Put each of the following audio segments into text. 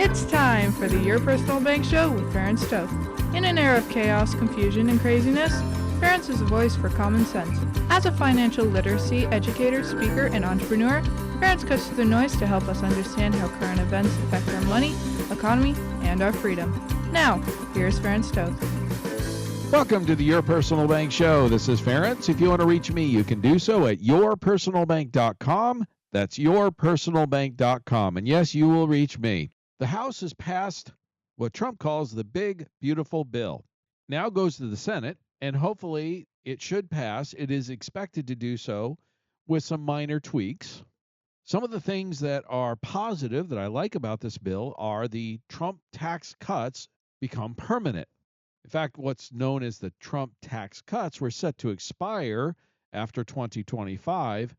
It's time for the Your Personal Bank Show with Ferenc Toth. In an era of chaos, confusion, and craziness, Ferenc is a voice for common sense. As a financial literacy educator, speaker, and entrepreneur, Ferenc cuts through the noise to help us understand how current events affect our money, economy, and our freedom. Now, here's Ferenc Toth. Welcome to the Your Personal Bank Show. This is Ferenc. If you want to reach me, you can do so at yourpersonalbank.com. That's yourpersonalbank.com. And yes, you will reach me. The House has passed what Trump calls the big, beautiful bill. Now goes to the Senate, and hopefully it should pass. It is expected to do so with some minor tweaks. Some of the things that are positive that I like about this bill are the Trump tax cuts become permanent. In fact, what's known as the Trump tax cuts were set to expire after 2025,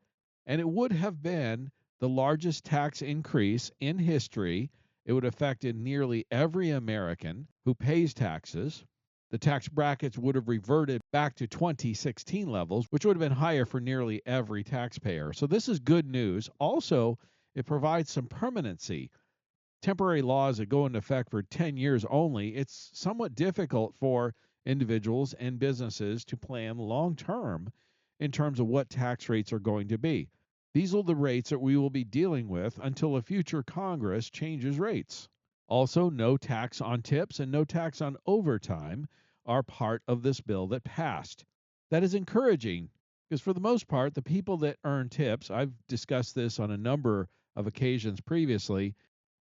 and it would have been the largest tax increase in history. It would affect nearly every American who pays taxes. The tax brackets would have reverted back to 2016 levels, which would have been higher for nearly every taxpayer. So this is good news. Also, it provides some permanency. Temporary laws that go into effect for 10 years only, it's somewhat difficult for individuals and businesses to plan long term in terms of what tax rates are going to be. These are the rates that we will be dealing with until a future Congress changes rates. Also, no tax on tips and no tax on overtime are part of this bill that passed. That is encouraging because for the most part, the people that earn tips, I've discussed this on a number of occasions previously,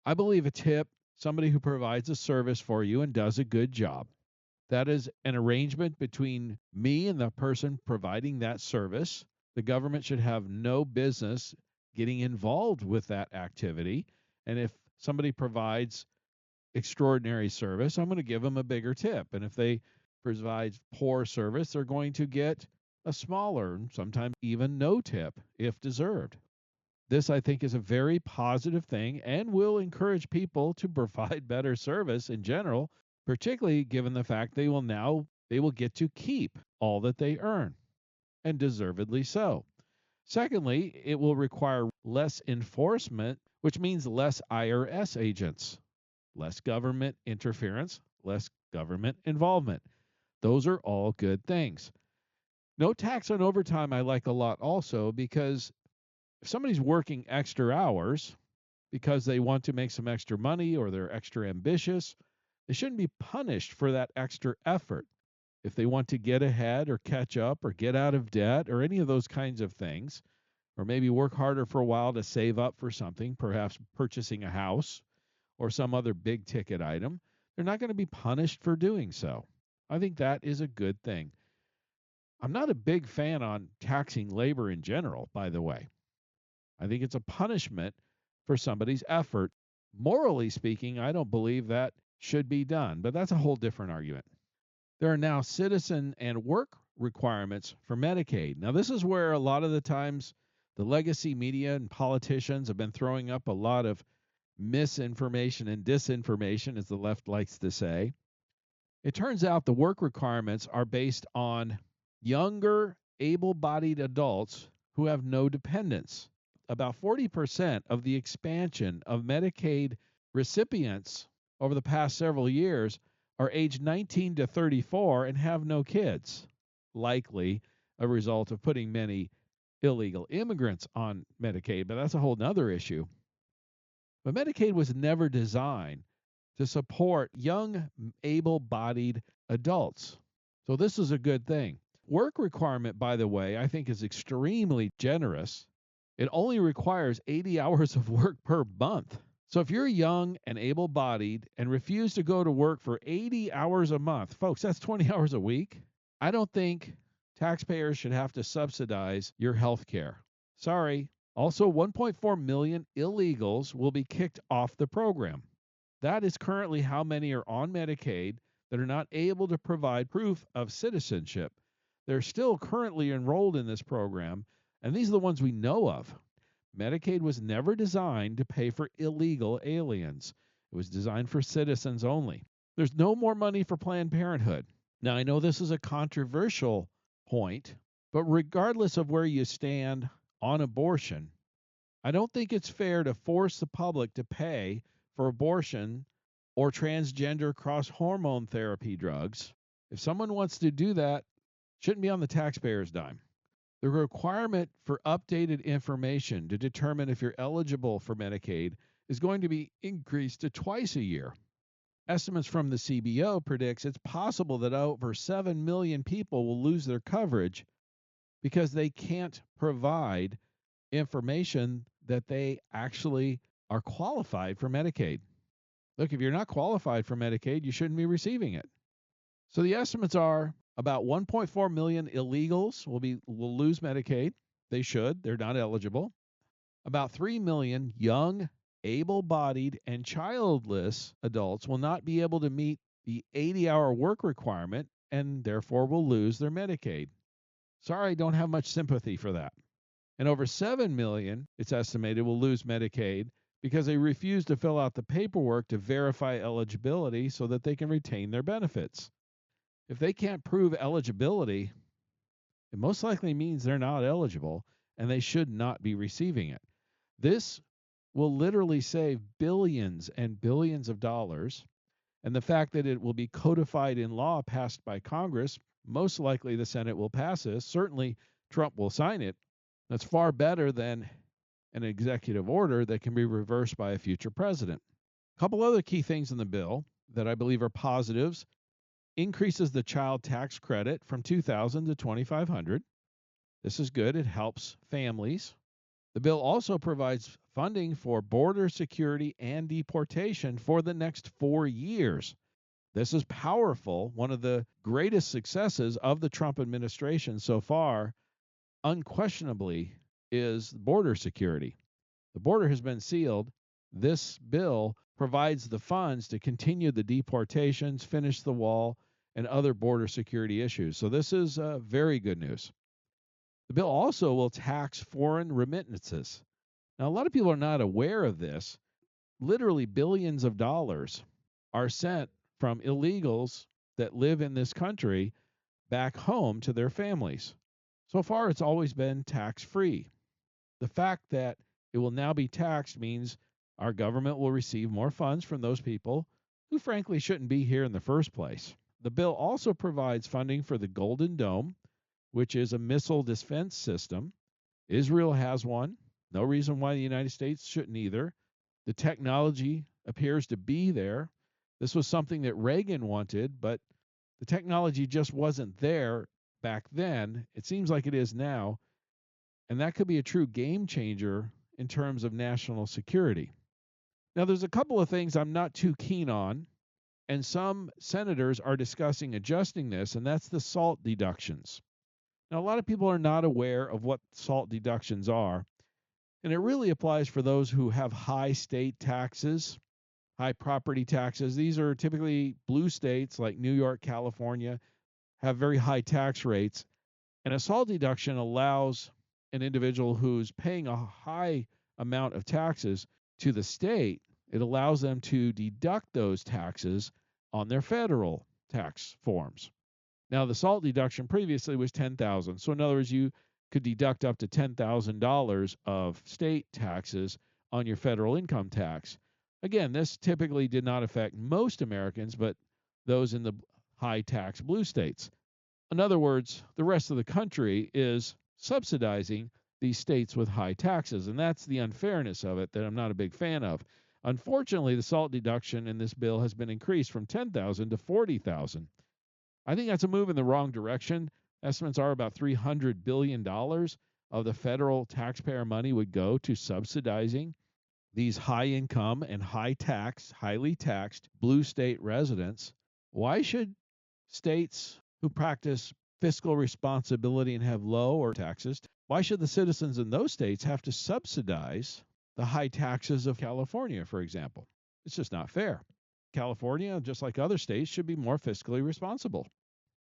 I believe a tip, somebody who provides a service for you and does a good job. That is an arrangement between me and the person providing that service. The government should have no business getting involved with that activity. And if somebody provides extraordinary service, I'm going to give them a bigger tip. And if they provide poor service, they're going to get a smaller, sometimes even no tip if deserved. This, I think, is a very positive thing and will encourage people to provide better service in general, particularly given the fact they will get to keep all that they earn, and deservedly so. Secondly, it will require less enforcement, which means less IRS agents, less government interference, less government involvement. Those are all good things. No tax on overtime I like a lot also because if somebody's working extra hours because they want to make some extra money or they're extra ambitious, they shouldn't be punished for that extra effort. If they want to get ahead or catch up or get out of debt or any of those kinds of things, or maybe work harder for a while to save up for something, perhaps purchasing a house or some other big ticket item, they're not going to be punished for doing so. I think that is a good thing. I'm not a big fan on taxing labor in general, by the way. I think it's a punishment for somebody's effort. Morally speaking, I don't believe that should be done, but that's a whole different argument. There are now citizen and work requirements for Medicaid. Now, this is where a lot of the times the legacy media and politicians have been throwing up a lot of misinformation and disinformation, as the left likes to say. It turns out the work requirements are based on younger, able-bodied adults who have no dependents. About 40% of the expansion of Medicaid recipients over the past several years are aged 19 to 34 and have no kids, likely a result of putting many illegal immigrants on Medicaid, but that's a whole nother issue. But Medicaid was never designed to support young, able-bodied adults. So this is a good thing. Work requirement, by the way, I think is extremely generous. It only requires 80 hours of work per month. So if you're young and able-bodied and refuse to go to work for 80 hours a month, folks, that's 20 hours a week. I don't think taxpayers should have to subsidize your health care. Sorry. Also, 1.4 million illegals will be kicked off the program. That is currently how many are on Medicaid that are not able to provide proof of citizenship. They're still currently enrolled in this program, and these are the ones we know of. Medicaid was never designed to pay for illegal aliens. It was designed for citizens only. There's no more money for Planned Parenthood. Now, I know this is a controversial point, but regardless of where you stand on abortion, I don't think it's fair to force the public to pay for abortion or transgender cross-hormone therapy drugs. If someone wants to do that, shouldn't be on the taxpayer's dime. The requirement for updated information to determine if you're eligible for Medicaid is going to be increased to twice a year. Estimates from the CBO predicts it's possible that over 7 million people will lose their coverage because they can't provide information that they actually are qualified for Medicaid. Look, if you're not qualified for Medicaid, you shouldn't be receiving it. So the estimates are about 1.4 million illegals will lose Medicaid. They should. They're not eligible. About 3 million young, able-bodied, and childless adults will not be able to meet the 80-hour work requirement and therefore will lose their Medicaid. Sorry, I don't have much sympathy for that. And over 7 million, it's estimated, will lose Medicaid because they refuse to fill out the paperwork to verify eligibility so that they can retain their benefits. If they can't prove eligibility, it most likely means they're not eligible and they should not be receiving it. This will literally save billions and billions of dollars, and the fact that it will be codified in law passed by Congress, most likely the Senate will pass this, certainly Trump will sign it. That's far better than an executive order that can be reversed by a future president. A couple other key things in the bill that I believe are positives: increases the child tax credit from $2,000 to $2,500. This is good. It helps families. The bill also provides funding for border security and deportation for the next 4 years. This is powerful. One of the greatest successes of the Trump administration so far, unquestionably, is border security. The border has been sealed. This bill provides the funds to continue the deportations, finish the wall, and other border security issues. So this is very good news. The bill also will tax foreign remittances. Now, a lot of people are not aware of this. Literally billions of dollars are sent from illegals that live in this country back home to their families. So far, it's always been tax-free. The fact that it will now be taxed means our government will receive more funds from those people who frankly shouldn't be here in the first place. The bill also provides funding for the Golden Dome, which is a missile defense system. Israel has one. No reason why the United States shouldn't either. The technology appears to be there. This was something that Reagan wanted, but the technology just wasn't there back then. It seems like it is now. And that could be a true game changer in terms of national security. Now, there's a couple of things I'm not too keen on, and some senators are discussing adjusting this, and that's the SALT deductions. Now, a lot of people are not aware of what SALT deductions are, and it really applies for those who have high state taxes, high property taxes. These are typically blue states like New York, California, have very high tax rates, and a SALT deduction allows an individual who's paying a high amount of taxes to the state, it allows them to deduct those taxes on their federal tax forms. Now, the SALT deduction previously was $10,000. So in other words, you could deduct up to $10,000 of state taxes on your federal income tax. Again, this typically did not affect most Americans, but those in the high tax blue states. In other words, the rest of the country is subsidizing these states with high taxes, and that's the unfairness of it that I'm not a big fan of. Unfortunately, the SALT deduction in this bill has been increased from $10,000 to $40,000. I think that's a move in the wrong direction. Estimates are about $300 billion of the federal taxpayer money would go to subsidizing these high income and high tax, highly taxed blue state residents. Why should states who practice fiscal responsibility and have lower taxes, why should the citizens in those states have to subsidize the high taxes of California, for example? It's just not fair. California, just like other states, should be more fiscally responsible.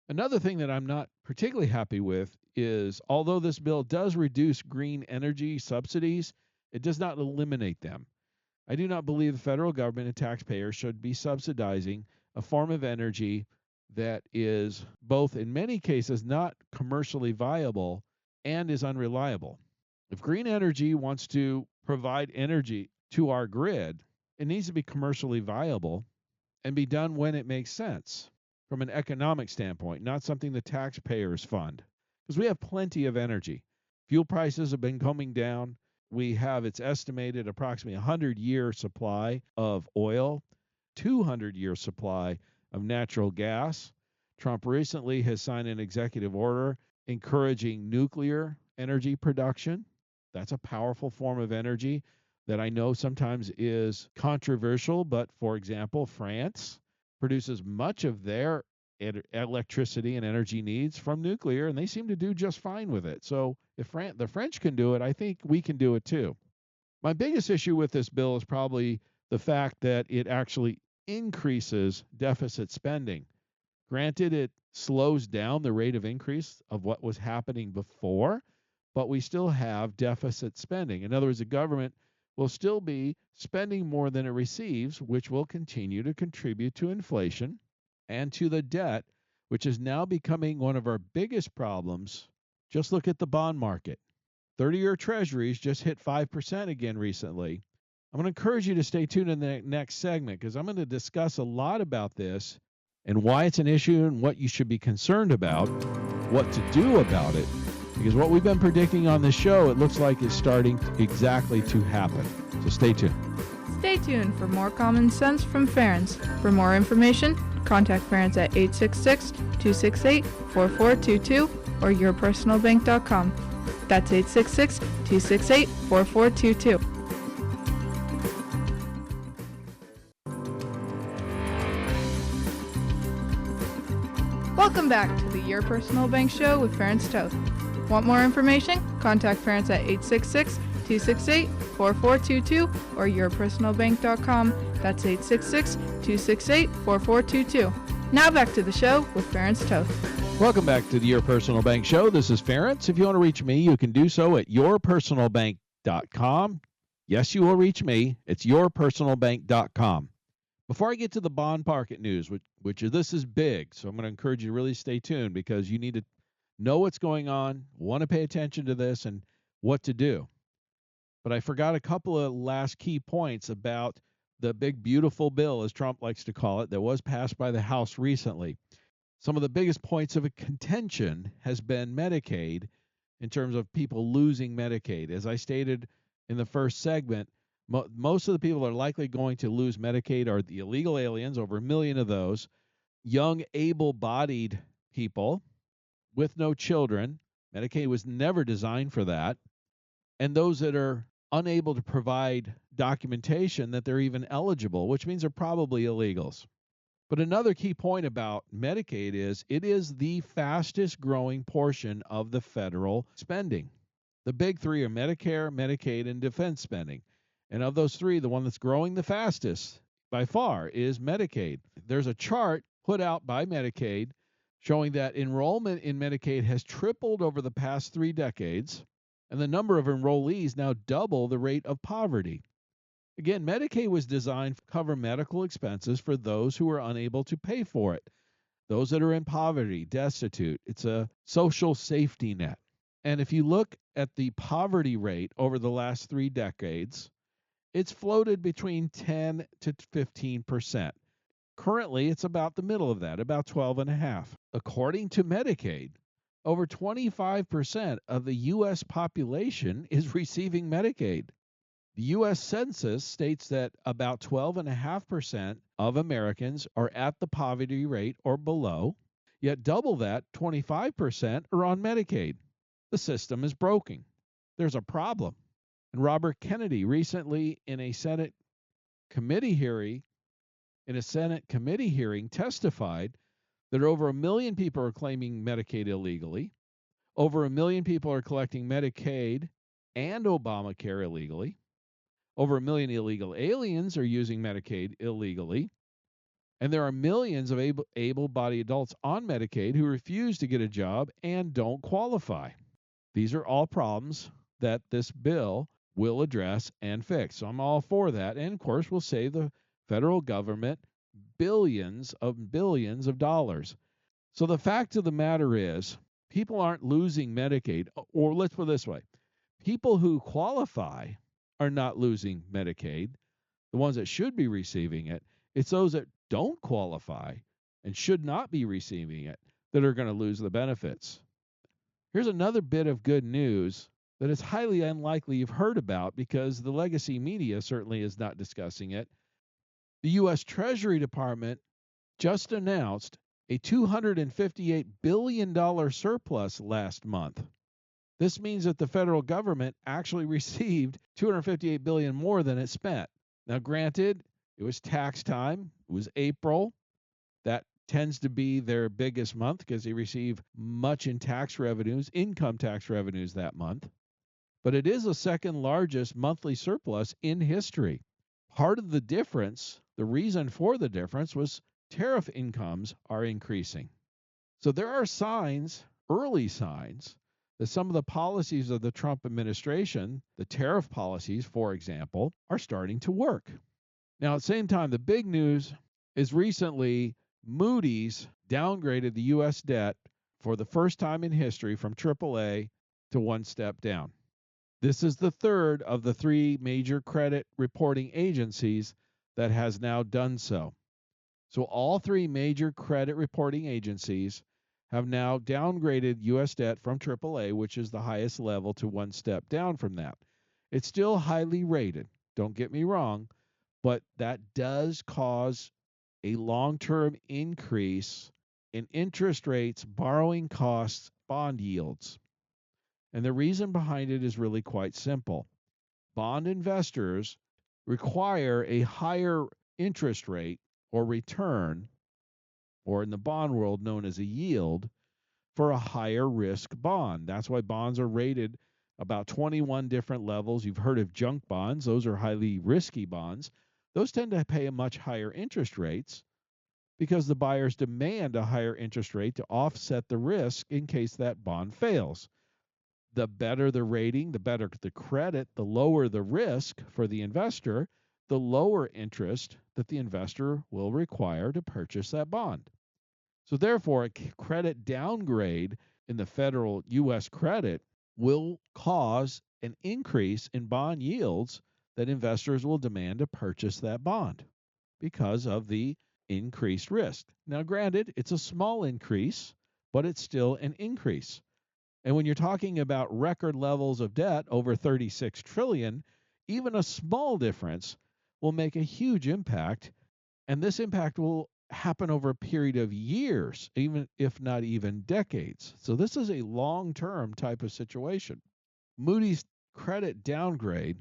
Another thing that I'm not particularly happy with is, although this bill does reduce green energy subsidies, it does not eliminate them. I do not believe the federal government and taxpayers should be subsidizing a form of energy that is both, in many cases, not commercially viable and is unreliable. If green energy wants to provide energy to our grid, It needs to be commercially viable and be done when it makes sense from an economic standpoint, not something the taxpayers fund. Because we have plenty of energy. Fuel prices have been coming down. We have, it's estimated, approximately 100-year supply of oil, 200-year supply of natural gas. Trump recently has signed an executive order encouraging nuclear energy production. That's a powerful form of energy that I know sometimes is controversial, but for example, France produces much of their electricity and energy needs from nuclear, and they seem to do just fine with it. So if the French can do it, I think we can do it too. My biggest issue with this bill is probably the fact that it actually increases deficit spending. Granted, it slows down the rate of increase of what was happening before, but we still have deficit spending. In other words, the government will still be spending more than it receives, which will continue to contribute to inflation and to the debt, which is now becoming one of our biggest problems. Just look at the bond market. 30-year treasuries just hit 5% again recently. I'm going to encourage you to stay tuned in the next segment because I'm going to discuss a lot about this and why it's an issue and what you should be concerned about, what to do about it. Because what we've been predicting on this show, it looks like is starting exactly to happen. So stay tuned. Stay tuned for more common sense from Ference. For more information, contact Ference at 866-268-4422 or yourpersonalbank.com. That's 866-268-4422. Welcome back to the Your Personal Bank Show with Ference Toth. Want more information? Contact Ference at 866-268-4422 or yourpersonalbank.com. That's 866-268-4422. Now back to the show with Ference Toth. Welcome back to the Your Personal Bank Show. This is Ference. If you want to reach me, you can do so at yourpersonalbank.com. Yes, you will reach me. It's yourpersonalbank.com. Before I get to the bond market news, which this is big, so I'm going to encourage you to really stay tuned because you need to know what's going on, want to pay attention to this, and what to do. But I forgot a couple of last key points about the big, beautiful bill, as Trump likes to call it, that was passed by the House recently. Some of the biggest points of contention has been Medicaid in terms of people losing Medicaid. As I stated in the first segment, most of the people that are likely going to lose Medicaid are the illegal aliens, over 1 million of those, young, able-bodied people with no children. Medicaid was never designed for that. And those that are unable to provide documentation that they're even eligible, which means they're probably illegals. But another key point about Medicaid is it is the fastest growing portion of the federal spending. The big three are Medicare, Medicaid, and defense spending. And of those three, the one that's growing the fastest by far is Medicaid. There's a chart put out by Medicaid showing that enrollment in Medicaid has tripled over the past 3 decades, and the number of enrollees now double the rate of poverty. Again, Medicaid was designed to cover medical expenses for those who are unable to pay for it, those that are in poverty, destitute. It's a social safety net. And if you look at the poverty rate over the last 3 decades, it's floated between 10 to 15%. Currently, it's about the middle of that, about 12.5%. According to Medicaid, over 25% of the U.S. population is receiving Medicaid. The U.S. Census states that about 12.5% of Americans are at the poverty rate or below, yet double that, 25%, are on Medicaid. The system is broken. There's a problem. And Robert Kennedy recently in a Senate committee hearing testified that over 1 million people are claiming Medicaid illegally. Over 1 million people are collecting Medicaid and Obamacare illegally. Over 1 million illegal aliens are using Medicaid illegally. And there are millions of able-bodied adults on Medicaid who refuse to get a job and don't qualify. These are all problems that this bill will address and fix. So I'm all for that. And, of course, will save the federal government billions of dollars. So the fact of the matter is people aren't losing Medicaid. Or let's put it this way. People who qualify are not losing Medicaid. the ones that should be receiving it. It's those that don't qualify and should not be receiving it that are going to lose the benefits. Here's another bit of good news that is highly unlikely you've heard about because the legacy media certainly is not discussing it. The U.S. Treasury Department just announced a $258 billion surplus last month. This means that the federal government actually received $258 billion more than it spent. Now, granted, it was tax time. It was April. That tends to be their biggest month because they receive much in tax revenues, income tax revenues that month. But it is the second largest monthly surplus in history. Part of the difference, the reason for the difference, was tariff incomes are increasing. So there are signs, early signs, that some of the policies of the Trump administration, the tariff policies, for example, are starting to work. Now, at the same time, the big news is recently Moody's downgraded the U.S. debt for the first time in history from AAA to one step down. This is the third of the three major credit reporting agencies that has now done so. So all three major credit reporting agencies have now downgraded U.S. debt from AAA, which is the highest level, to one step down from that. It's still highly rated, don't get me wrong, but that does cause a long-term increase in interest rates, borrowing costs, bond yields. And the reason behind it is really quite simple. Bond investors require a higher interest rate or return, or in the bond world known as a yield, for a higher risk bond. That's why bonds are rated about 21 different levels. You've heard of junk bonds. Those are highly risky bonds. Those tend to pay a much higher interest rates because the buyers demand a higher interest rate to offset the risk in case that bond fails. The better the rating, the better the credit, the lower the risk for the investor, the lower interest that the investor will require to purchase that bond. So therefore, a credit downgrade in the federal U.S. credit will cause an increase in bond yields that investors will demand to purchase that bond because of the increased risk. Now, granted, it's a small increase, but it's still an increase. And when you're talking about record levels of debt, over 36 trillion, even a small difference will make a huge impact. And this impact will happen over a period of years, even if not even decades. So this is a long-term type of situation. Moody's credit downgrade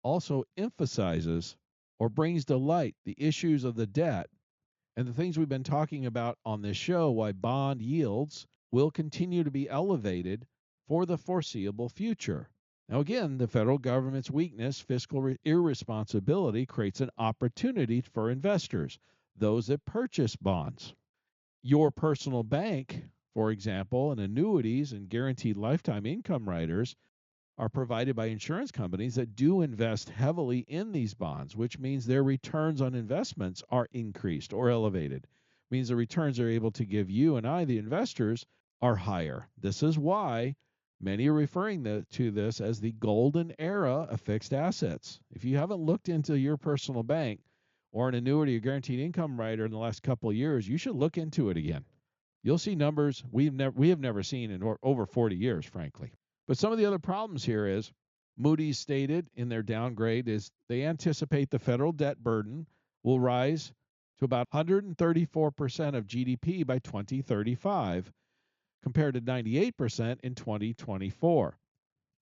also emphasizes or brings to light the issues of the debt and the things we've been talking about on this show, why bond yields will continue to be elevated for the foreseeable future. Now, again, the federal government's weakness, fiscal irresponsibility, creates an opportunity for investors, those that purchase bonds. Your personal bank, for example, and annuities and guaranteed lifetime income riders are provided by insurance companies that do invest heavily in these bonds, which means their returns on investments are increased or elevated. It means the returns they're able to give you and I, the investors, are higher. This is why many are referring to this as the golden era of fixed assets. If you haven't looked into your personal bank or an annuity or guaranteed income rider in the last couple of years, you should look into it again. You'll see numbers we have never seen in over 40 years, frankly. But some of the other problems here is Moody's stated in their downgrade is they anticipate the federal debt burden will rise to about 134% of GDP by 2035, compared to 98% in 2024.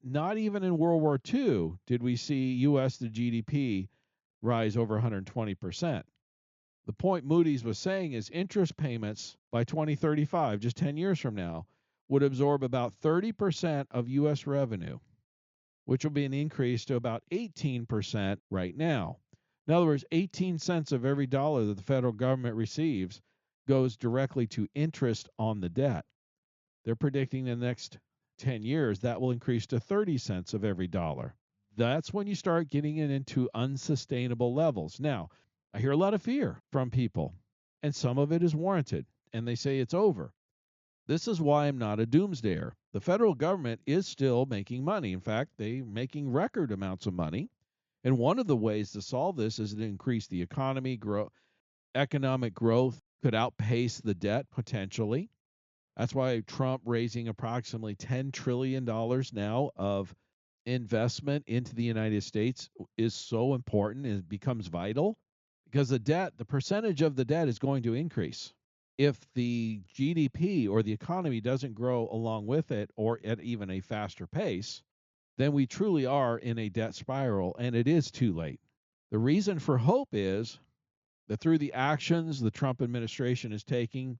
Not even in World War II did we see U.S. to GDP rise over 120%. The point Moody's was saying is interest payments by 2035, just 10 years from now, would absorb about 30% of U.S. revenue, which will be an increase to about 18% right now. In other words, 18 cents of every dollar that the federal government receives goes directly to interest on the debt. They're predicting in the next 10 years that will increase to 30 cents of every dollar. That's when you start getting it into unsustainable levels. Now, I hear a lot of fear from people, and some of it is warranted, and they say it's over. This is why I'm not a doomsdayer. The federal government is still making money. In fact, they're making record amounts of money. And one of the ways to solve this is to increase the economy. Economic growth could outpace the debt potentially. That's why Trump raising approximately $10 trillion now of investment into the United States is so important. It becomes vital because the percentage of the debt is going to increase. If the GDP or the economy doesn't grow along with it or at even a faster pace, then we truly are in a debt spiral, and it is too late. The reason for hope is that through the actions the Trump administration is taking,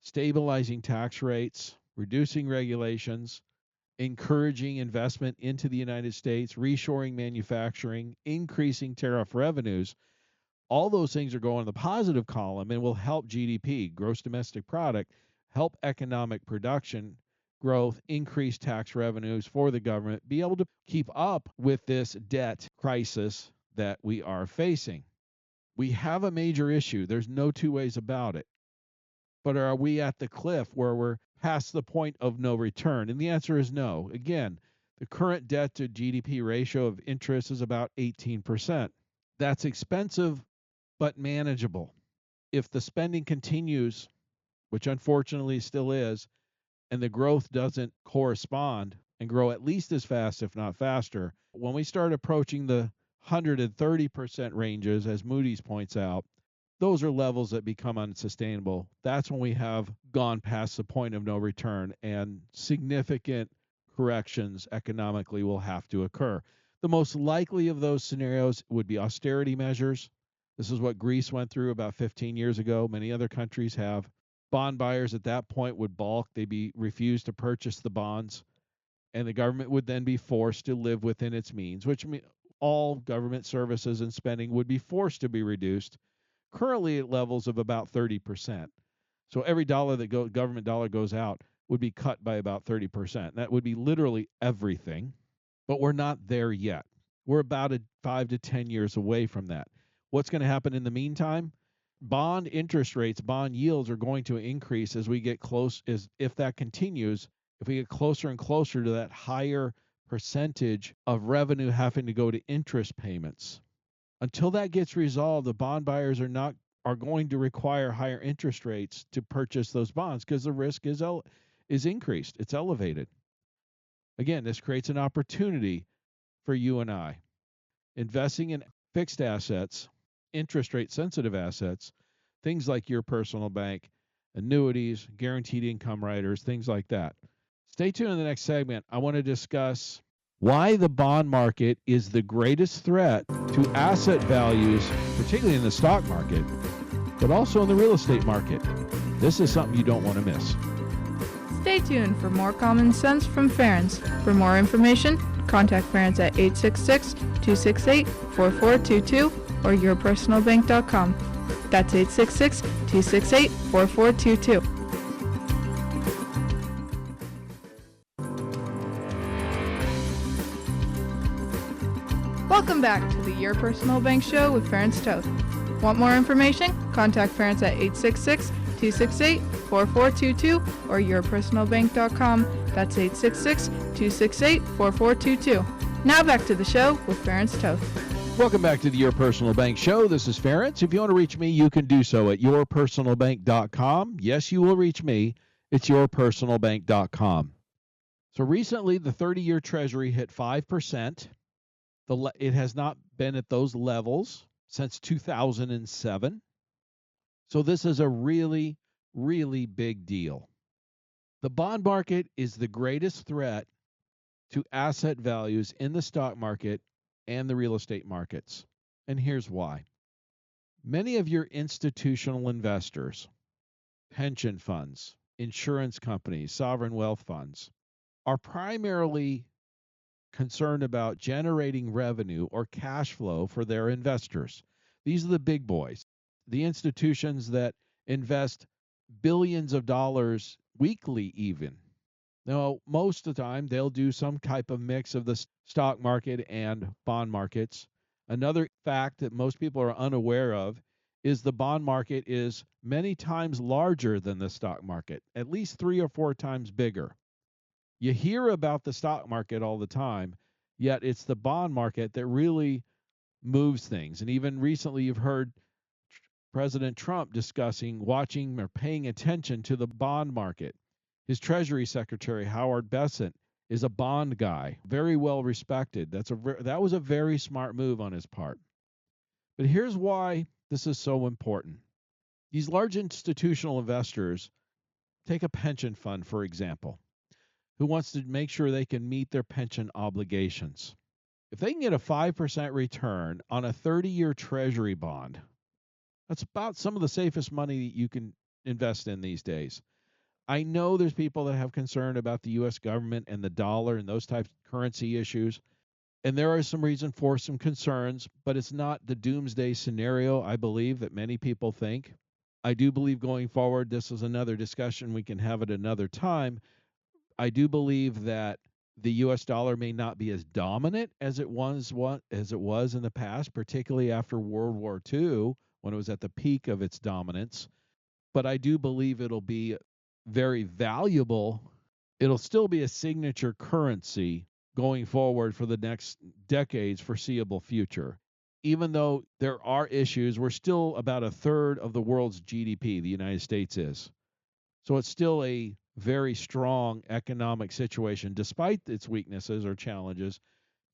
stabilizing tax rates, reducing regulations, encouraging investment into the United States, reshoring manufacturing, increasing tariff revenues, all those things are going in the positive column and will help GDP, gross domestic product, help economic production growth, increase tax revenues for the government, be able to keep up with this debt crisis that we are facing. We have a major issue. There's no two ways about it. But are we at the cliff where we're past the point of no return? And the answer is no. Again, the current debt to GDP ratio of interest is about 18%. That's expensive, but manageable. If the spending continues, which unfortunately still is, and the growth doesn't correspond and grow at least as fast, if not faster, when we start approaching the 130% ranges, as Moody's points out, those are levels that become unsustainable. That's when we have gone past the point of no return, and significant corrections economically will have to occur. The most likely of those scenarios would be austerity measures. This is what Greece went through about 15 years ago. Many other countries have. Bond buyers at that point would balk. They'd be refused to purchase the bonds, and the government would then be forced to live within its means, which means all government services and spending would be forced to be reduced, currently at levels of about 30%. So every dollar that government dollar goes out would be cut by about 30%. That would be literally everything, but we're not there yet. We're about 5 to 10 years away from that. What's going to happen in the meantime? Bond interest rates, bond yields are going to increase as we get close, if that continues, if we get closer and closer to that higher percentage of revenue having to go to interest payments. Until that gets resolved, the bond buyers are going to require higher interest rates to purchase those bonds because the risk is increased. It's elevated. Again, this creates an opportunity for you and I. Investing in fixed assets, interest rate sensitive assets, things like your personal bank, annuities, guaranteed income riders, things like that. Stay tuned in the next segment. I want to discuss why the bond market is the greatest threat to asset values, particularly in the stock market, but also in the real estate market. This is something you don't want to miss. Stay tuned for more common sense from Ference. For more information, contact Ference at 866-268-4422 or yourpersonalbank.com. That's 866-268-4422. Welcome back to the Your Personal Bank Show with Ference Toth. Want more information? Contact Ference at 866-268-4422 or yourpersonalbank.com. That's 866-268-4422. Now back to the show with Ference Toth. Welcome back to the Your Personal Bank Show. This is Ference. If you want to reach me, you can do so at yourpersonalbank.com. Yes, you will reach me. It's yourpersonalbank.com. So recently, the 30-year Treasury hit 5%. It has not been at those levels since 2007. So this is a really, really big deal. The bond market is the greatest threat to asset values in the stock market and the real estate markets. And here's why. Many of your institutional investors, pension funds, insurance companies, sovereign wealth funds, are primarily concerned about generating revenue or cash flow for their investors. These are the big boys, the institutions that invest billions of dollars weekly even. Now, most of the time, they'll do some type of mix of the stock market and bond markets. Another fact that most people are unaware of is the bond market is many times larger than the stock market, at least 3 or 4 times bigger. You hear about the stock market all the time, yet it's the bond market that really moves things. And even recently, you've heard President Trump discussing watching or paying attention to the bond market. His Treasury Secretary, Howard Bessent, is a bond guy, very well respected. That was a very smart move on his part. But here's why this is so important. These large institutional investors, take a pension fund, for example, who wants to make sure they can meet their pension obligations. If they can get a 5% return on a 30-year Treasury bond, that's about some of the safest money you can invest in these days. I know there's people that have concern about the U.S. government and the dollar and those types of currency issues, and there are some reason for some concerns, but it's not the doomsday scenario, I believe, that many people think. I do believe going forward, this is another discussion we can have at another time. I do believe that the U.S. dollar may not be as dominant as it was in the past, particularly after World War II, when it was at the peak of its dominance. But I do believe it'll be very valuable. It'll still be a signature currency going forward for the next decade's foreseeable future. Even though there are issues, we're still about a third of the world's GDP, the United States is. So it's still a very strong economic situation, despite its weaknesses or challenges.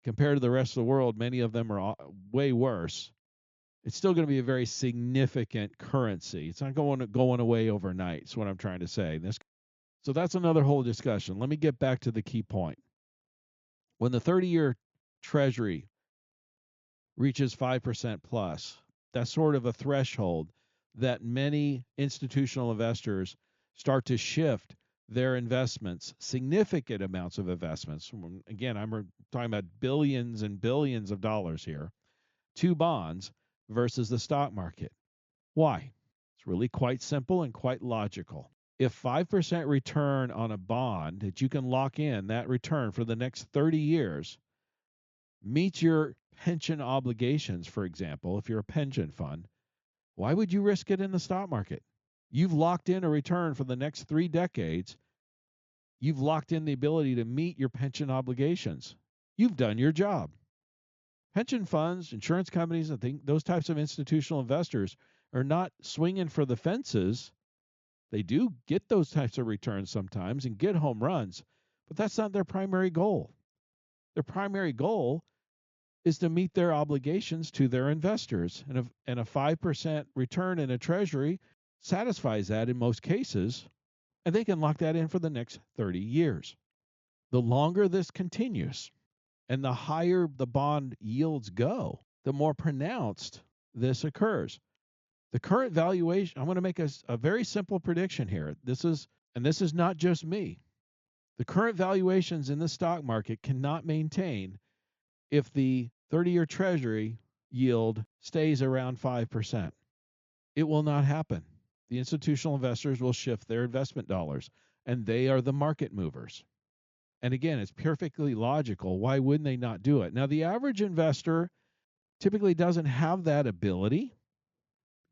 Compared to the rest of the world, many of them are way worse. It's still going to be a very significant currency. It's not going away overnight, is what I'm trying to say. So that's another whole discussion. Let me get back to the key point. When the 30-year Treasury reaches 5% plus, that's sort of a threshold that many institutional investors start to shift their investments, significant amounts of investments. Again, I'm talking about billions and billions of dollars here, to bonds versus the stock market. Why? It's really quite simple and quite logical. If 5% return on a bond that you can lock in that return for the next 30 years meets your pension obligations, for example, if you're a pension fund, why would you risk it in the stock market? You've locked in a return for the next 3 decades. You've locked in the ability to meet your pension obligations. You've done your job. Pension funds, insurance companies, I think those types of institutional investors are not swinging for the fences. They do get those types of returns sometimes and get home runs, but that's not their primary goal. Their primary goal is to meet their obligations to their investors. And a 5% return in a treasury satisfies that in most cases, and they can lock that in for the next 30 years. The longer this continues and the higher the bond yields go, the more pronounced this occurs. The current valuation, I'm going to make a very simple prediction here. This is not just me. The current valuations in the stock market cannot maintain if the 30-year Treasury yield stays around 5%. It will not happen. The institutional investors will shift their investment dollars, and they are the market movers. And again, it's perfectly logical. Why wouldn't they not do it? Now, the average investor typically doesn't have that ability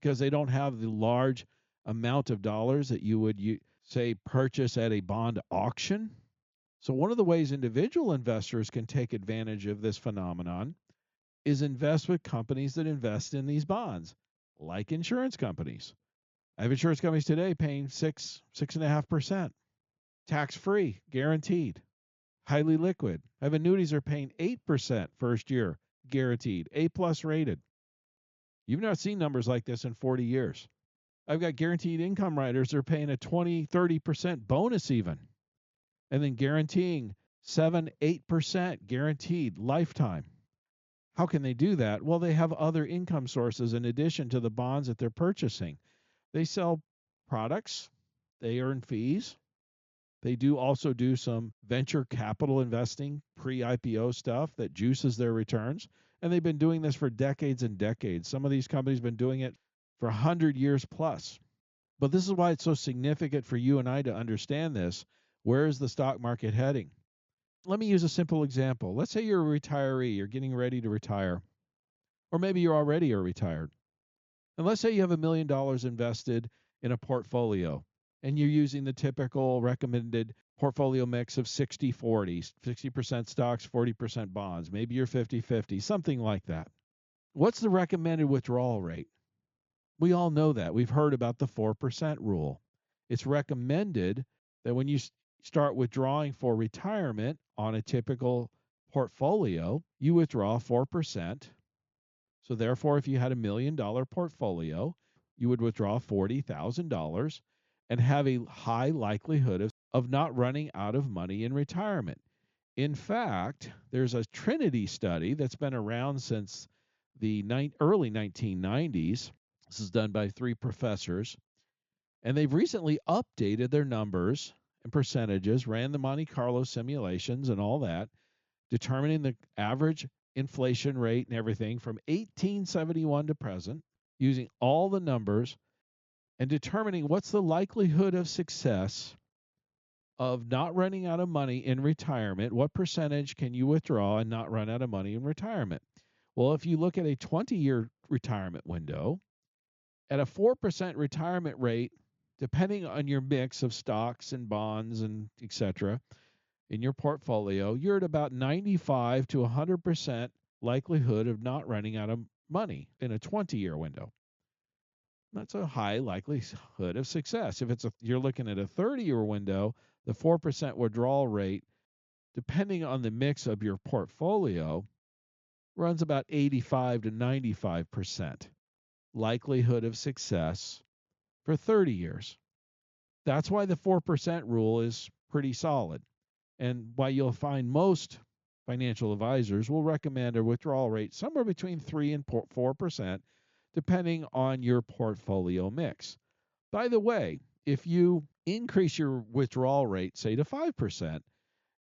because they don't have the large amount of dollars that you would, say, purchase at a bond auction. So one of the ways individual investors can take advantage of this phenomenon is invest with companies that invest in these bonds, like insurance companies. I have insurance companies today paying 6.5%, tax-free, guaranteed, highly liquid. I have annuities that are paying 8% first year, guaranteed, A+ rated. You've not seen numbers like this in 40 years. I've got guaranteed income riders that are paying a 20, 30% bonus even, and then guaranteeing 7-8% guaranteed lifetime. How can they do that? Well, they have other income sources in addition to the bonds that they're purchasing. They sell products, they earn fees. They do also do some venture capital investing, pre-IPO stuff that juices their returns. And they've been doing this for decades and decades. Some of these companies have been doing it for 100 years plus. But this is why it's so significant for you and I to understand this. Where is the stock market heading? Let me use a simple example. Let's say you're a retiree, you're getting ready to retire, or maybe you already are retired. And let's say you have $1 million invested in a portfolio, and you're using the typical recommended portfolio mix of 60-40, 60% stocks, 40% bonds. Maybe you're 50-50, something like that. What's the recommended withdrawal rate? We all know that. We've heard about the 4% rule. It's recommended that when you start withdrawing for retirement on a typical portfolio, you withdraw 4%. So therefore, if you had $1 million portfolio, you would withdraw $40,000 and have a high likelihood of not running out of money in retirement. In fact, there's a Trinity study that's been around since the early 1990s. This is done by 3 professors, and they've recently updated their numbers and percentages, ran the Monte Carlo simulations and all that, determining the average inflation rate and everything from 1871 to present, using all the numbers and determining what's the likelihood of success of not running out of money in retirement. What percentage can you withdraw and not run out of money in retirement? Well, if you look at a 20-year retirement window, at a 4% retirement rate, depending on your mix of stocks and bonds and et cetera, in your portfolio, you're at about 95 to 100% likelihood of not running out of money in a 20-year window. That's a high likelihood of success. If you're looking at a 30-year window, the 4% withdrawal rate, depending on the mix of your portfolio, runs about 85 to 95% likelihood of success for 30 years. That's why the 4% rule is pretty solid, and why you'll find most financial advisors will recommend a withdrawal rate somewhere between 3 and 4%, depending on your portfolio mix. By the way, if you increase your withdrawal rate, say to 5%,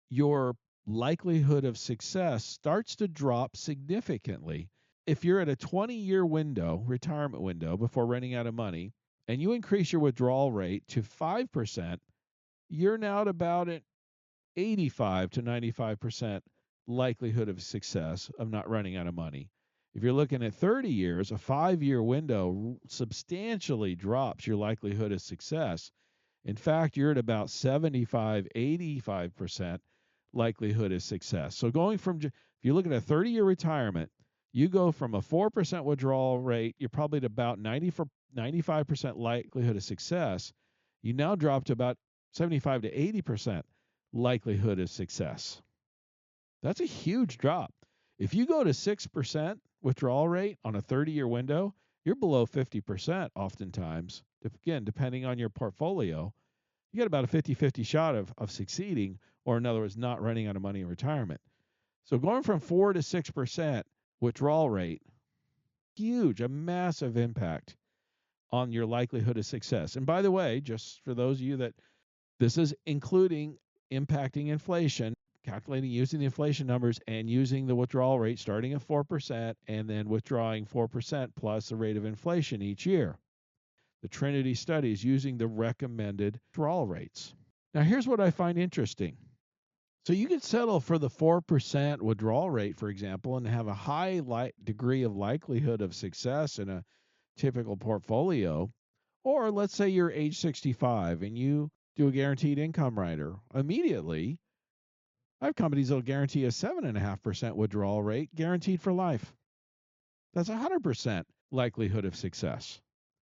your likelihood of success starts to drop significantly. If you're at a 20-year window, retirement window, before running out of money, and you increase your withdrawal rate to 5%, you're now at about an 85 to 95% likelihood of success of not running out of money. If you're looking at 30 years, a 5-year window substantially drops your likelihood of success. In fact, you're at about 75, 85% likelihood of success. So if you look at a 30-year retirement, you go from a 4% withdrawal rate, you're probably at about 95% likelihood of success. You now drop to about 75 to 80% likelihood of success. That's a huge drop. If you go to 6% withdrawal rate on a 30-year window, you're below 50% oftentimes. Again, depending on your portfolio, you got about a 50-50 shot of succeeding, or in other words, not running out of money in retirement. So going from 4 to 6% withdrawal rate, huge, a massive impact on your likelihood of success. And by the way, just for those of you that this is including impacting inflation, calculating using the inflation numbers and using the withdrawal rate starting at 4% and then withdrawing 4% plus the rate of inflation each year. The Trinity study is using the recommended withdrawal rates. Now, here's what I find interesting. So you can settle for the 4% withdrawal rate, for example, and have a high degree of likelihood of success in a typical portfolio. Or let's say you're age 65 and you do a guaranteed income rider. Immediately, I have companies that will guarantee a 7.5% withdrawal rate guaranteed for life. That's 100% likelihood of success.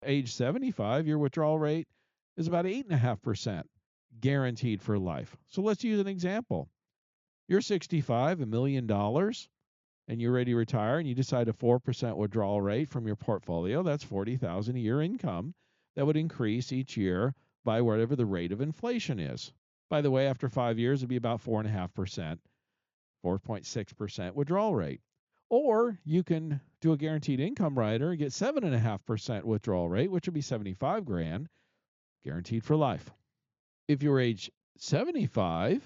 Age 75, your withdrawal rate is about 8.5% guaranteed for life. So let's use an example. You're 65, $1 million, and you're ready to retire, and you decide a 4% withdrawal rate from your portfolio. That's $40,000 a year income that would increase each year by whatever the rate of inflation is. By the way, after 5 years, it'd be about 4.5%, 4.6% withdrawal rate. Or you can do a guaranteed income rider and get 7.5% withdrawal rate, which would be $75,000, guaranteed for life. If you're age 75,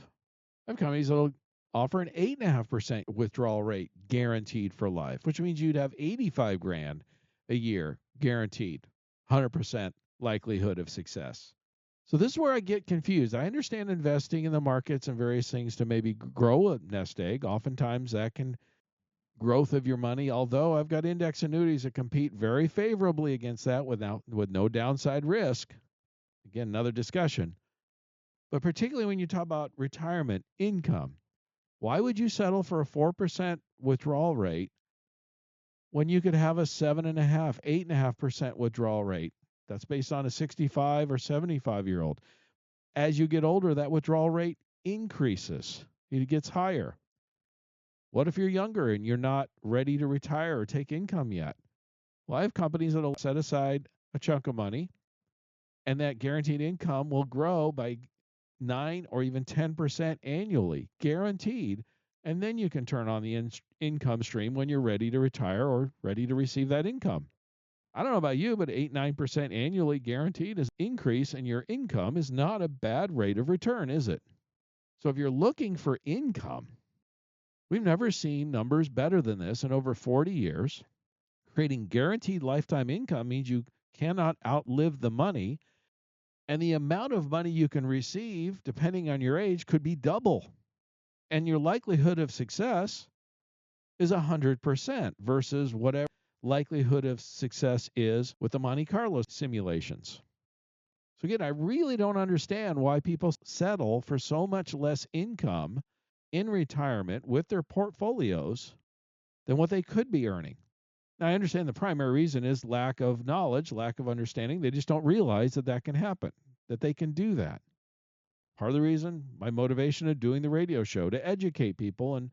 I have companies that will offer an 8.5% withdrawal rate guaranteed for life, which means you'd have $85,000 a year guaranteed, 100% likelihood of success. So this is where I get confused. I understand investing in the markets and various things to maybe grow a nest egg. Oftentimes that can growth of your money, although I've got index annuities that compete very favorably against that with no downside risk. Again, another discussion. But particularly when you talk about retirement income, why would you settle for a 4% withdrawal rate when you could have a 7.5%, 8.5% withdrawal rate. That's based on a 65 or 75-year-old. As you get older, that withdrawal rate increases. It gets higher. What if you're younger and you're not ready to retire or take income yet? Well, I have companies that will set aside a chunk of money, and that guaranteed income will grow by 9 or even 10% annually, guaranteed. And then you can turn on the income stream when you're ready to retire or ready to receive that income. I don't know about you, but 8-9% annually guaranteed is increase in your income is not a bad rate of return, is it? So if you're looking for income, we've never seen numbers better than this in over 40 years. Creating guaranteed lifetime income means you cannot outlive the money, and the amount of money you can receive, depending on your age, could be double. And your likelihood of success is 100% versus whatever likelihood of success is with the Monte Carlo simulations. So again, I really don't understand why people settle for so much less income in retirement with their portfolios than what they could be earning. Now, I understand the primary reason is lack of knowledge, lack of understanding. They just don't realize that that can happen, that they can do that. Part of the reason, my motivation of doing the radio show, to educate people and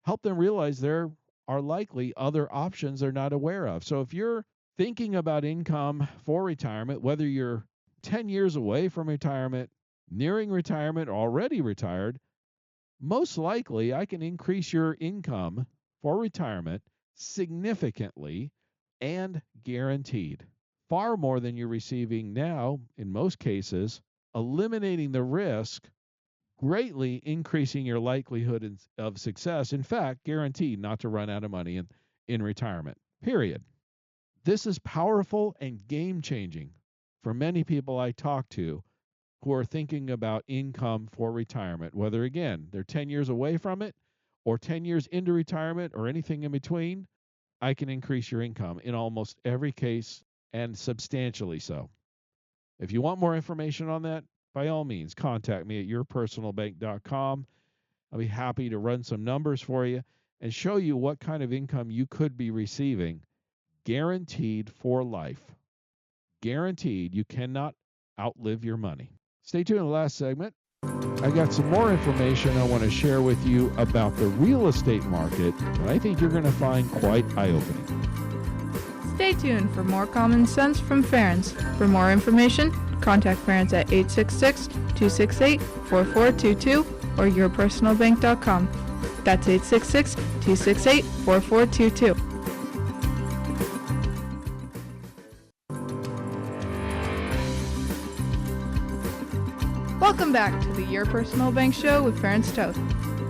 help them realize there are likely other options they're not aware of. So if you're thinking about income for retirement, whether you're 10 years away from retirement, nearing retirement, already retired, most likely I can increase your income for retirement significantly and guaranteed. Far more than you're receiving now in most cases, eliminating the risk, greatly increasing your likelihood of success. In fact, guaranteed not to run out of money in retirement, period. This is powerful and game-changing for many people I talk to who are thinking about income for retirement, whether, again, they're 10 years away from it or 10 years into retirement or anything in between. I can increase your income in almost every case, and substantially so. If you want more information on that, by all means, contact me at yourpersonalbank.com. I'll be happy to run some numbers for you and show you what kind of income you could be receiving, guaranteed for life. Guaranteed, you cannot outlive your money. Stay tuned in the last segment. I got some more information I want to share with you about the real estate market that I think you're going to find quite eye-opening. Stay tuned for more common sense from Ference. For more information, contact Ference at 866-268-4422 or yourpersonalbank.com. That's 866-268-4422. Welcome back to the Your Personal Bank Show with Ference Toth.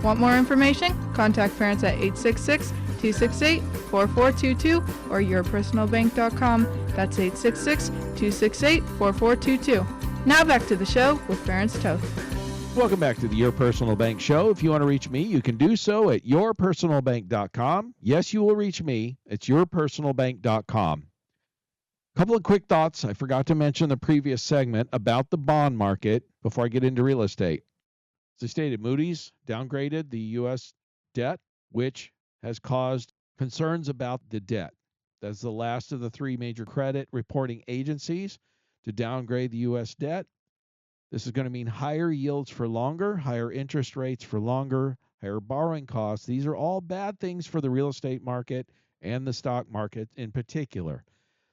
Want more information? Contact Ference at 866-268-4422 or yourpersonalbank.com. That's 866-268-4422. Now back to the show with Ference Toth. Welcome back to the Your Personal Bank Show. If you want to reach me, you can do so at yourpersonalbank.com. Yes, you will reach me. It's yourpersonalbank.com. Couple of quick thoughts. I forgot to mention the previous segment about the bond market before I get into real estate. As I stated, Moody's downgraded the U.S. debt, which has caused concerns about the debt. That's the last of the three major credit reporting agencies to downgrade the U.S. debt. This is going to mean higher yields for longer, higher interest rates for longer, higher borrowing costs. These are all bad things for the real estate market and the stock market in particular.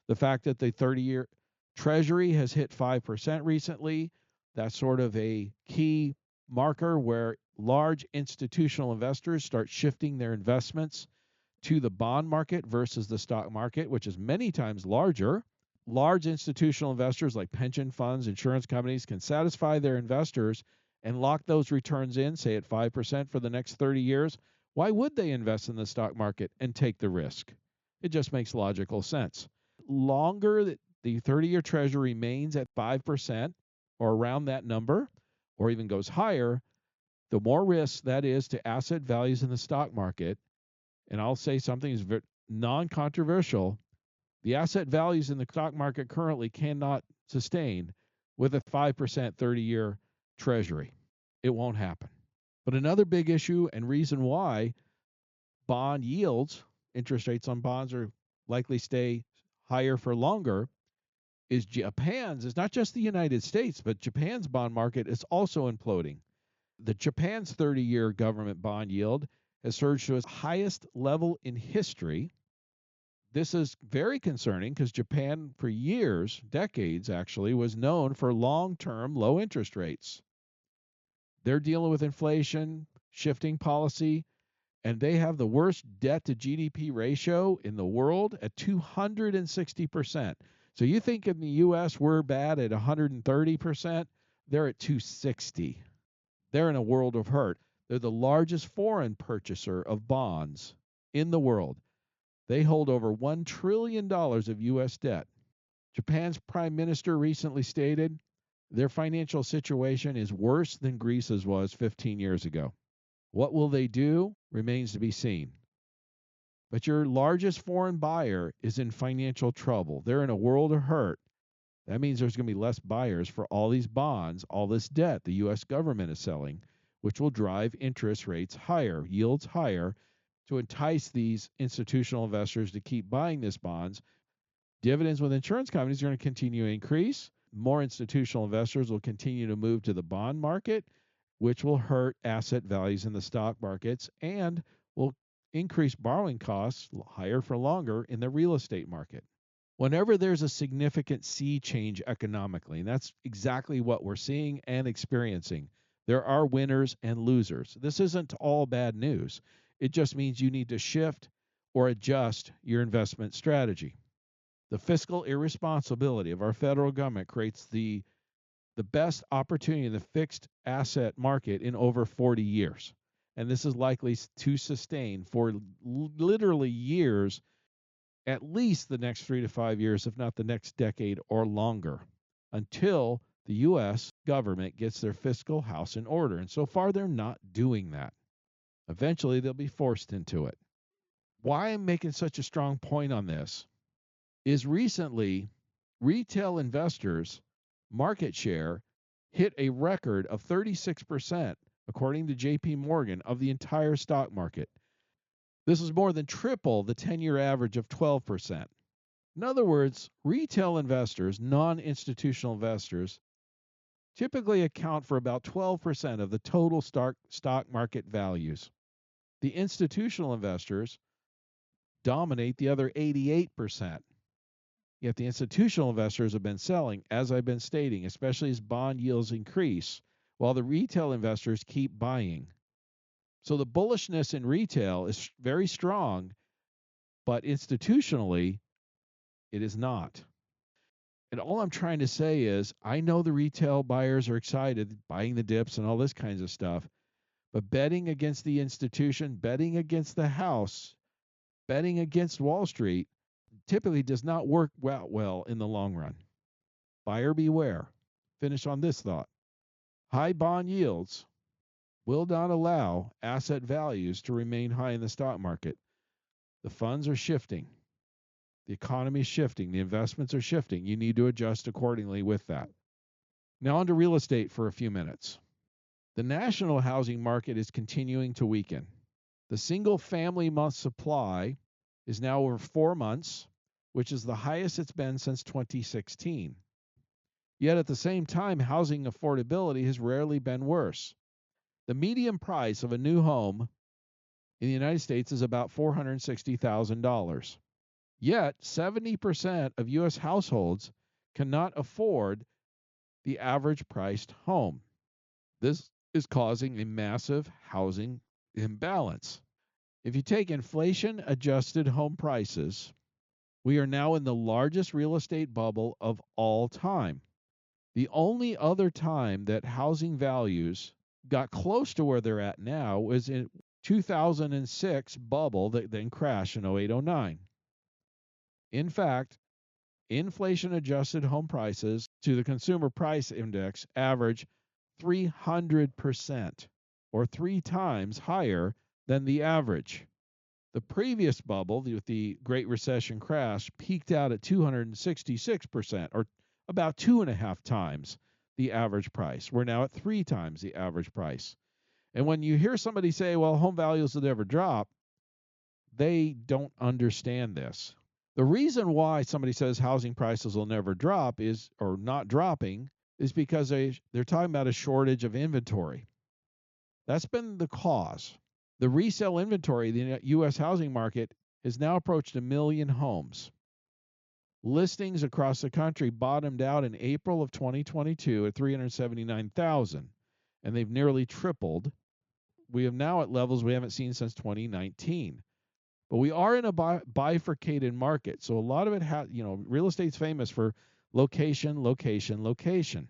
The fact that the 30-year Treasury has hit 5% recently, that's sort of a key marker where large institutional investors start shifting their investments to the bond market versus the stock market, which is many times larger. Large institutional investors like pension funds, insurance companies can satisfy their investors and lock those returns in, say at 5% for the next 30 years. Why would they invest in the stock market and take the risk? It just makes logical sense. Longer that the 30-year Treasury remains at 5% or around that number, or even goes higher, the more risk that is to asset values in the stock market. And I'll say something is non-controversial. The asset values in the stock market currently cannot sustain with a 5% 30-year Treasury. It won't happen. But another big issue and reason why bond yields interest rates on bonds are likely stay higher for longer is Japan's. It's not just the United States, but Japan's bond market is also imploding. The Japan's 30-year government bond yield has surged to its highest level in history. This is very concerning because Japan, for years, decades actually, was known for long-term low interest rates. They're dealing with inflation, shifting policy, and they have the worst debt to GDP ratio in the world at 260%. So you think in the U.S. we're bad at 130%? They're at 260. They're in a world of hurt. They're the largest foreign purchaser of bonds in the world. They hold over $1 trillion of U.S. debt. Japan's prime minister recently stated their financial situation is worse than Greece's was 15 years ago. What will they do remains to be seen. But your largest foreign buyer is in financial trouble. They're in a world of hurt. That means there's going to be less buyers for all these bonds, all this debt the U.S. government is selling, which will drive interest rates higher, yields higher, to entice these institutional investors to keep buying these bonds. Dividends with insurance companies are going to continue to increase. More institutional investors will continue to move to the bond market, which will hurt asset values in the stock markets and will increase borrowing costs higher for longer in the real estate market. Whenever there's a significant sea change economically, and that's exactly what we're seeing and experiencing, there are winners and losers. This isn't all bad news. It just means you need to shift or adjust your investment strategy. The fiscal irresponsibility of our federal government creates the best opportunity in the fixed asset market in over 40 years. And this is likely to sustain for literally years, at least the next 3 to 5 years, if not the next decade or longer, until the U.S. government gets their fiscal house in order. And so far, they're not doing that. Eventually, they'll be forced into it. Why I'm making such a strong point on this is recently retail investors' market share hit a record of 36%, according to JP Morgan, of the entire stock market. This is more than triple the 10-year average of 12%. In other words, retail investors, non-institutional investors, typically account for about 12% of the total stock market values. The institutional investors dominate the other 88%. Yet the institutional investors have been selling, as I've been stating, especially as bond yields increase, while the retail investors keep buying. So the bullishness in retail is very strong, but institutionally, it is not. And all I'm trying to say is, I know the retail buyers are excited, buying the dips and all this kinds of stuff, but betting against the institution, betting against the house, betting against Wall Street, typically does not work well in the long run. Buyer beware. Finish on this thought. High bond yields will not allow asset values to remain high in the stock market. The funds are shifting. The economy is shifting. The investments are shifting. You need to adjust accordingly with that. Now on to real estate for a few minutes. The national housing market is continuing to weaken. The single family month supply is now over 4 months, which is the highest it's been since 2016. Yet at the same time, housing affordability has rarely been worse. The median price of a new home in the United States is about $460,000. Yet 70% of U.S. households cannot afford the average priced home. This is causing a massive housing imbalance. If you take inflation-adjusted home prices, we are now in the largest real estate bubble of all time. The only other time that housing values got close to where they're at now was in 2006 bubble that then crashed in 08-09. In fact, inflation-adjusted home prices to the consumer price index average 300%, or 3 times higher than the average. The previous bubble, with the Great Recession crash, peaked out at 266%, or about 2.5 times the average price. We're now at 3 times the average price. And when you hear somebody say, well, home values will never drop, they don't understand this. The reason why somebody says housing prices will never drop is, or not dropping, is because they're talking about a shortage of inventory. That's been the cause. The resale inventory, the U.S. housing market, has now approached 1 million homes. Listings across the country bottomed out in April of 2022 at 379,000, and they've nearly tripled. We have now at levels we haven't seen since 2019. But we are in a bifurcated market, so a lot of it real estate's famous for location, location, location.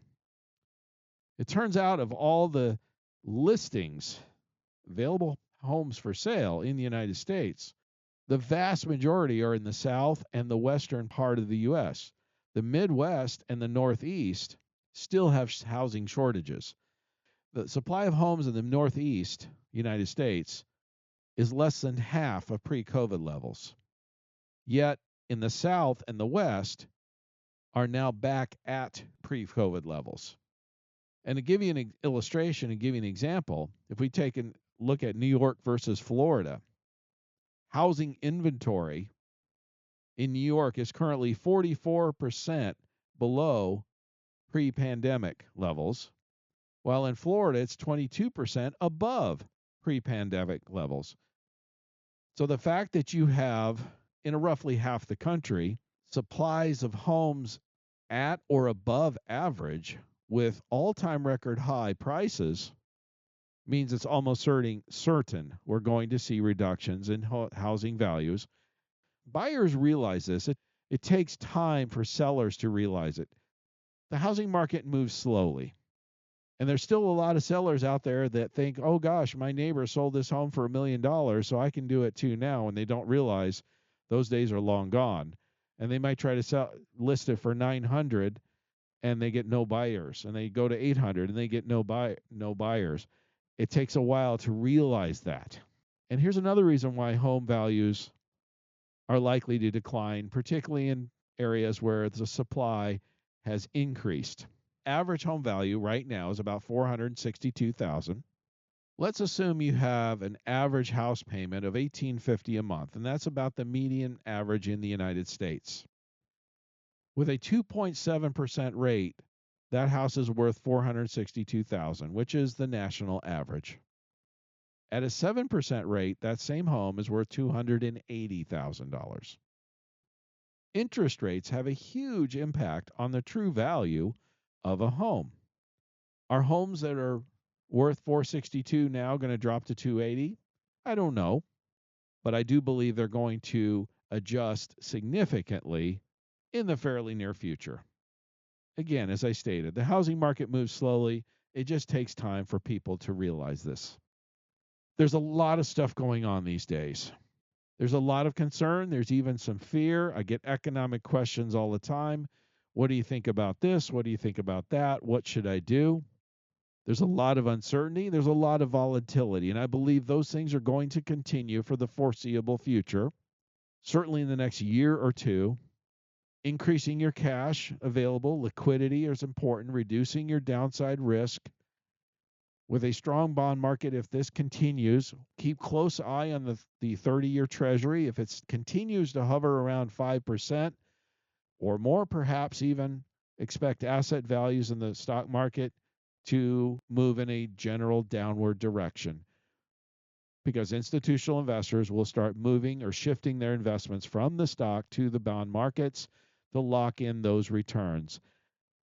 It turns out of all the listings, available homes for sale in the United States, the vast majority are in the south and the western part of the U.S. The Midwest and the Northeast still have housing shortages. The supply of homes in the Northeast United States is less than half of pre-COVID levels. Yet in the South and the West are now back at pre-COVID levels. And to give you an illustration and give you an example, if we take a look at New York versus Florida, housing inventory in New York is currently 44% below pre-pandemic levels, while in Florida it's 22% above pre-pandemic levels. So the fact that you have, in roughly half the country, supplies of homes at or above average with all-time record high prices means it's almost certain we're going to see reductions in housing values. Buyers realize this. It takes time for sellers to realize it. The housing market moves slowly. And there's still a lot of sellers out there that think, oh gosh, my neighbor sold this home for $1 million, so I can do it too now. And they don't realize those days are long gone. And they might try to list it for 900 and they get no buyers. And they go to 800 and they get no buyers. It takes a while to realize that. And here's another reason why home values are likely to decline, particularly in areas where the supply has increased. Average home value right now is about $462,000. Let's assume you have an average house payment of $1,850 a month, and that's about the median average in the United States. With a 2.7% rate, that house is worth $462,000, which is the national average. At a 7% rate, that same home is worth $280,000. Interest rates have a huge impact on the true value of a home. Are homes that are worth $462 now going to drop to $280? I don't know, but I do believe they're going to adjust significantly in the fairly near future. Again, as I stated, the housing market moves slowly. It just takes time for people to realize this. There's a lot of stuff going on these days. There's a lot of concern. There's even some fear. I get economic questions all the time. What do you think about this? What do you think about that? What should I do? There's a lot of uncertainty. There's a lot of volatility. And I believe those things are going to continue for the foreseeable future, certainly in the next year or two. Increasing your cash available, liquidity is important, reducing your downside risk. With a strong bond market, if this continues, keep close eye on the 30-year Treasury. If it continues to hover around 5% or more, perhaps even expect asset values in the stock market to move in a general downward direction, because institutional investors will start moving or shifting their investments from the stock to the bond markets to lock in those returns.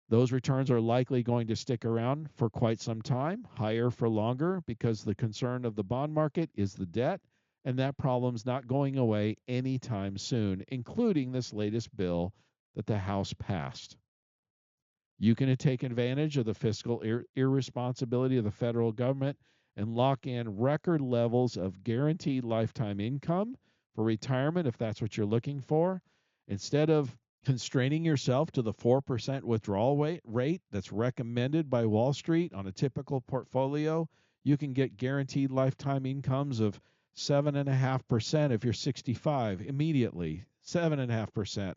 Those returns are likely going to stick around for quite some time, higher for longer, because the concern of the bond market is the debt, and that problem's not going away anytime soon, including this latest bill that the House passed. You can take advantage of the fiscal irresponsibility of the federal government and lock in record levels of guaranteed lifetime income for retirement if that's what you're looking for. Instead of constraining yourself to the 4% withdrawal rate that's recommended by Wall Street on a typical portfolio, you can get guaranteed lifetime incomes of 7.5% if you're 65 immediately, 7.5%,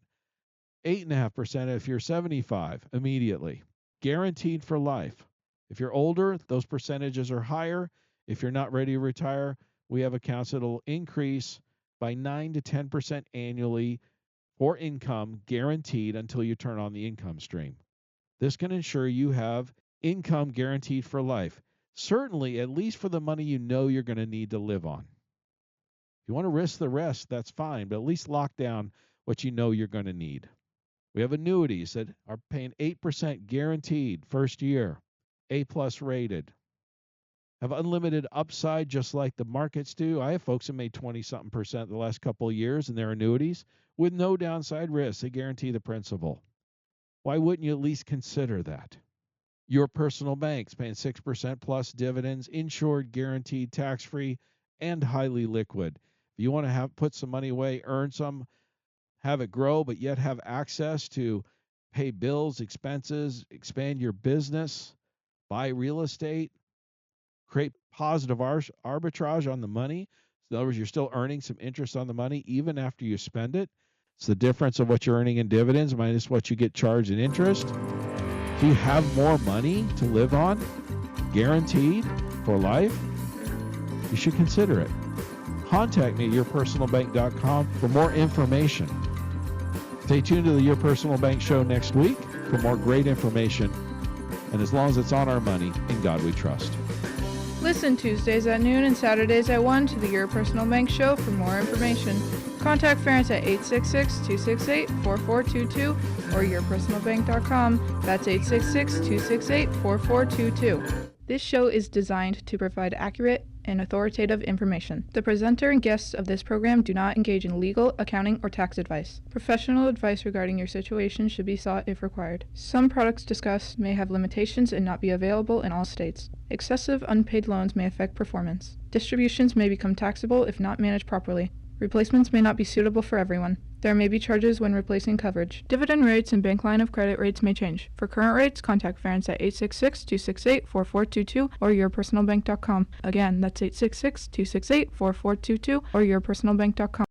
8.5% if you're 75 immediately, guaranteed for life. If you're older, those percentages are higher. If you're not ready to retire, we have accounts that will increase by 9 to 10% annually for income guaranteed until you turn on the income stream. This can ensure you have income guaranteed for life, certainly at least for the money you know you're going to need to live on. If you want to risk the rest, that's fine, but at least lock down what you know you're going to need. We have annuities that are paying 8% guaranteed first year, A+ rated. Have unlimited upside just like the markets do. I have folks that made 20-something% the last couple of years in their annuities with no downside risk. They guarantee the principal. Why wouldn't you at least consider that? Your personal bank's paying 6% plus dividends, insured, guaranteed, tax-free, and highly liquid. If you want to put some money away, earn some, have it grow, but yet have access to pay bills, expenses, expand your business, buy real estate, create positive arbitrage on the money. In other words, you're still earning some interest on the money even after you spend it. It's the difference of what you're earning in dividends minus what you get charged in interest. Do you have more money to live on, guaranteed for life? You should consider it. Contact me at yourpersonalbank.com for more information. Stay tuned to the Your Personal Bank show next week for more great information. And as long as it's on our money, in God we trust. Listen Tuesdays at noon and Saturdays at 1 to the Your Personal Bank show for more information. Contact Ference at 866-268-4422 or yourpersonalbank.com. That's 866-268-4422. This show is designed to provide accurate and authoritative information. The presenter and guests of this program do not engage in legal, accounting, or tax advice. Professional advice regarding your situation should be sought if required. Some products discussed may have limitations and not be available in all states. Excessive unpaid loans may affect performance. Distributions may become taxable if not managed properly. Replacements may not be suitable for everyone. There may be charges when replacing coverage. Dividend rates and bank line of credit rates may change. For current rates, contact Ference at 866-268-4422 or yourpersonalbank.com. Again, that's 866-268-4422 or yourpersonalbank.com.